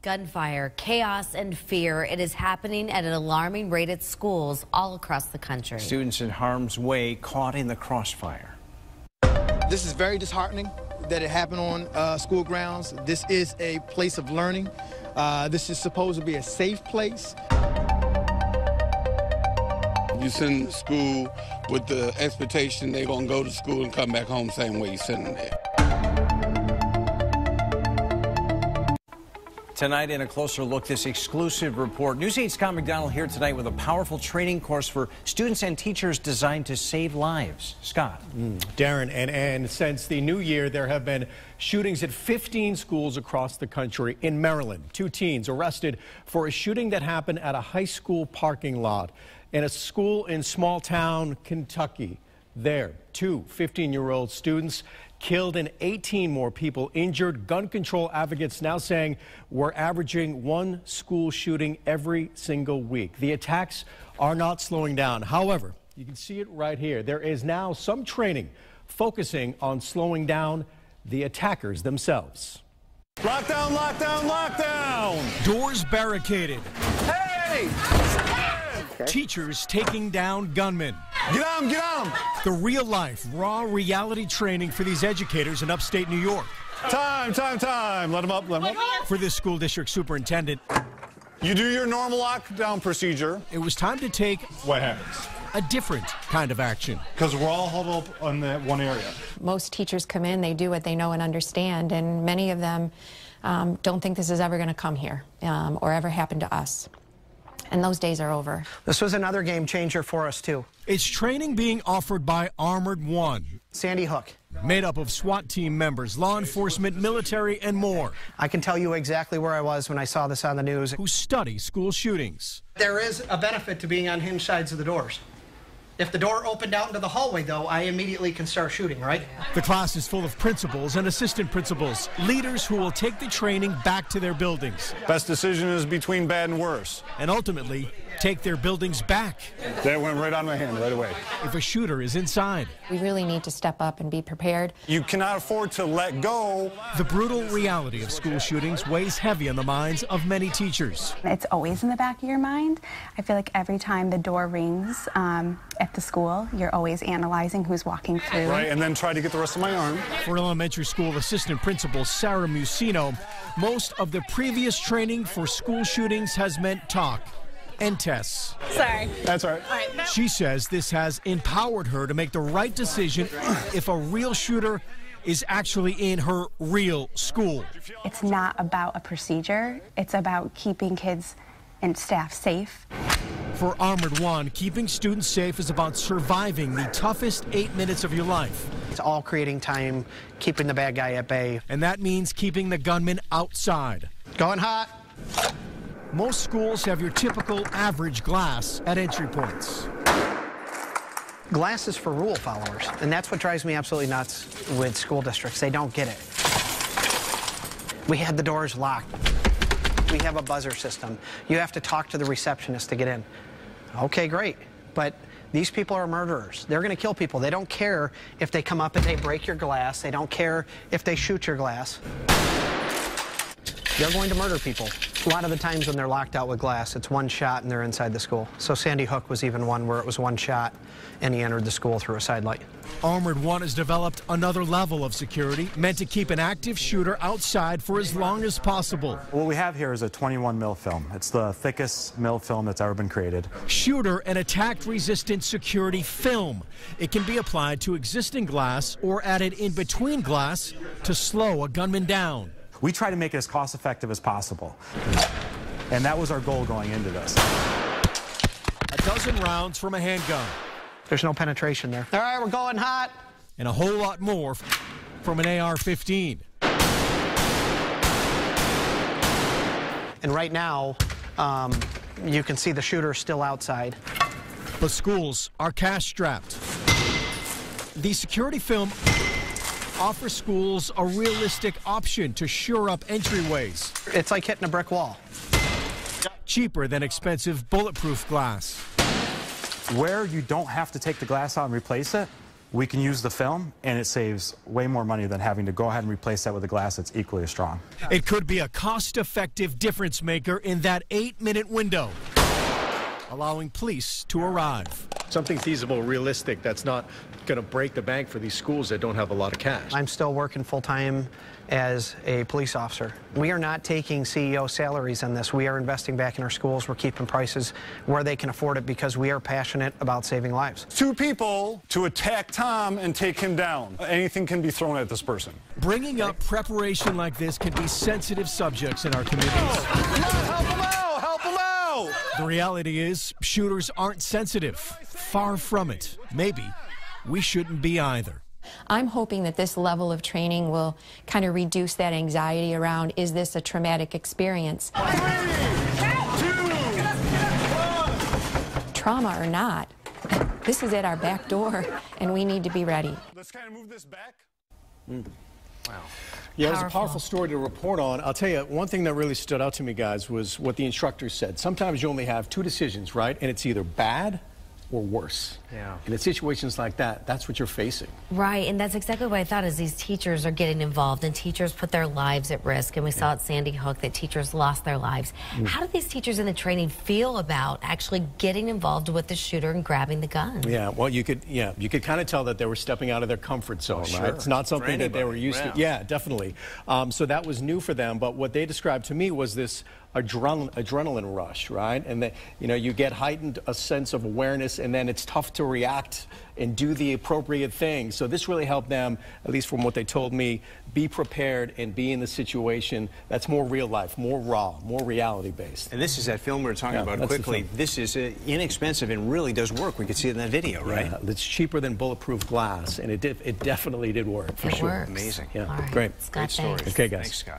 Gunfire, chaos, and fear. It is happening at an alarming rate at schools all across the country. Students in harm's way caught in the crossfire. This is very disheartening that it happened on school grounds. This is a place of learning. This is supposed to be a safe place. You send school with the expectation they're going to go to school and come back home the same way you send them there. Tonight, in a closer look, this exclusive report. News 8's Scott McDonald here tonight with a powerful training course for students and teachers designed to save lives. Scott. Darren, and since the new year, there have been shootings at 15 schools across the country. In Maryland, 2 teens arrested for a shooting that happened at a high school parking lot. In a school in small town Kentucky, there, 2 15-year-old students killed and 18 more people injured. Gun control advocates now saying we're averaging 1 school shooting every single week. The attacks are not slowing down. However, you can see it right here. There is now some training focusing on slowing down the attackers themselves. Lockdown, lockdown, lockdown! Doors barricaded. Hey! Teachers taking down gunmen. Get on, get on! The real-life, raw reality training for these educators in upstate New York. Time, time, time. Let them up, let them up. For this school district superintendent, you do your normal lockdown procedure. it was time to take What happens? a different kind of action. Because we're all huddled up on that one area. Most teachers come in, they do what they know and understand, and many of them don't think this is ever going to come here or ever happen to us. And those days are over. This was another game changer for us, too. It's training being offered by Armored One, Sandy Hook. made up of SWAT team members, law enforcement, military, and more, I can tell you exactly where I was when I saw this on the news. who study school shootings. There is a benefit to being on hinged sides of the doors. If the door opened out into the hallway, though, I immediately can start shooting, right? The class is full of principals and assistant principals, leaders who will take the training back to their buildings Best decision is between bad and worse. and ultimately take their buildings back That went right on my hand right away. if a shooter is inside. We really need to step up and be prepared. You cannot afford to let go. The brutal reality of school shootings weighs heavy on the minds of many teachers. It's always in the back of your mind. I feel like every time the door rings at the school, you're always analyzing who's walking through. Right, and then try to get the rest of my arm. For elementary school assistant principal Sarah Musino, most of the previous training for school shootings has meant talk and tests. Sorry. That's all right. She says this has empowered her to make the right decision if a real shooter is actually in her real school. It's not about a procedure. It's about keeping kids and staff safe. For Armored One, keeping students safe is about surviving the toughest 8 minutes of your life. It's all creating time, keeping the bad guy at bay. And that means keeping the gunman outside. Going hot. Most schools have your typical average glass at entry points. Glass is for rule followers, and that's what drives me absolutely nuts with school districts. They don't get it. We had the doors locked. We have a buzzer system. You have to talk to the receptionist to get in. Okay, great, but these people are murderers. They're going to kill people. They don't care if they come up and they break your glass. They don't care if they shoot your glass. They're going to murder people. A lot of the times when they're locked out with glass, it's one shot and they're inside the school. So Sandy Hook was even one where it was one shot and he entered the school through a side light. Armored One has developed another level of security meant to keep an active shooter outside for as long as possible. What we have here is a 21 mil film. It's the thickest mil film that's ever been created. Shooter and attack-resistant security film. It can be applied to existing glass or added in between glass to slow a gunman down. We try to make it as cost effective as possible. And that was our goal going into this. A dozen rounds from a handgun. There's no penetration there. All right, we're going hot. And a whole lot more from an AR-15. And right now, you can see the shooter still outside. But schools are cash-strapped. The security film offers schools a realistic option to shore up entryways. It's like hitting a brick wall. Cheaper than expensive bulletproof glass. Where you don't have to take the glass out and replace it, We can use the film, and it saves way more money than having to go ahead and replace that with a glass that's equally as strong. It could be a cost-effective difference maker in that 8-minute window, allowing police to arrive. Something feasible, realistic, that's not going to break the bank for these schools that don't have a lot of cash. I'm still working full-time as a police officer. We are not taking CEO salaries on this. We are investing back in our schools. We're keeping prices where they can afford it because we are passionate about saving lives. 2 people to attack Tom and take him down. Anything can be thrown at this person. Bringing up preparation like this can be sensitive subjects in our communities. Help him out! Help him out! The reality is, shooters aren't sensitive. Far from it. Maybe we shouldn't be either. I'm hoping that this level of training will kind of reduce that anxiety around, is this a traumatic experience? 3, 2, 1. Trauma or not, this is at our back door, and we need to be ready. Let's kind of move this back. Wow. Yeah, it was a powerful story to report on. I'll tell you, one thing that really stood out to me, guys, was what the instructors said. Sometimes you only have 2 decisions, right? And it's either bad or worse. Yeah. And in situations like that, that's what you're facing. Right, and that's exactly what I thought, is these teachers are getting involved, and teachers put their lives at risk. And we saw at Sandy Hook that teachers lost their lives. How do these teachers in the training feel about actually getting involved with the shooter and grabbing the gun? Yeah, well, you could kind of tell that they were stepping out of their comfort zone, right? It's not something that they were used to. Yeah, definitely. So that was new for them. But what they described to me was this adrenaline rush, right? And that, you get heightened a sense of awareness, and then it's tough to react and do the appropriate thing. So this really helped them, at least from what they told me, be prepared and be in the situation that's more real life, more raw, more reality based. And this is that film we were talking about quickly. This is inexpensive and really does work. We could see it in that video, right? Yeah, it's cheaper than bulletproof glass, and it definitely did work, for sure. Works. Amazing. Yeah, All right. great. Scott, Great story. Okay, guys. Thanks, Scott.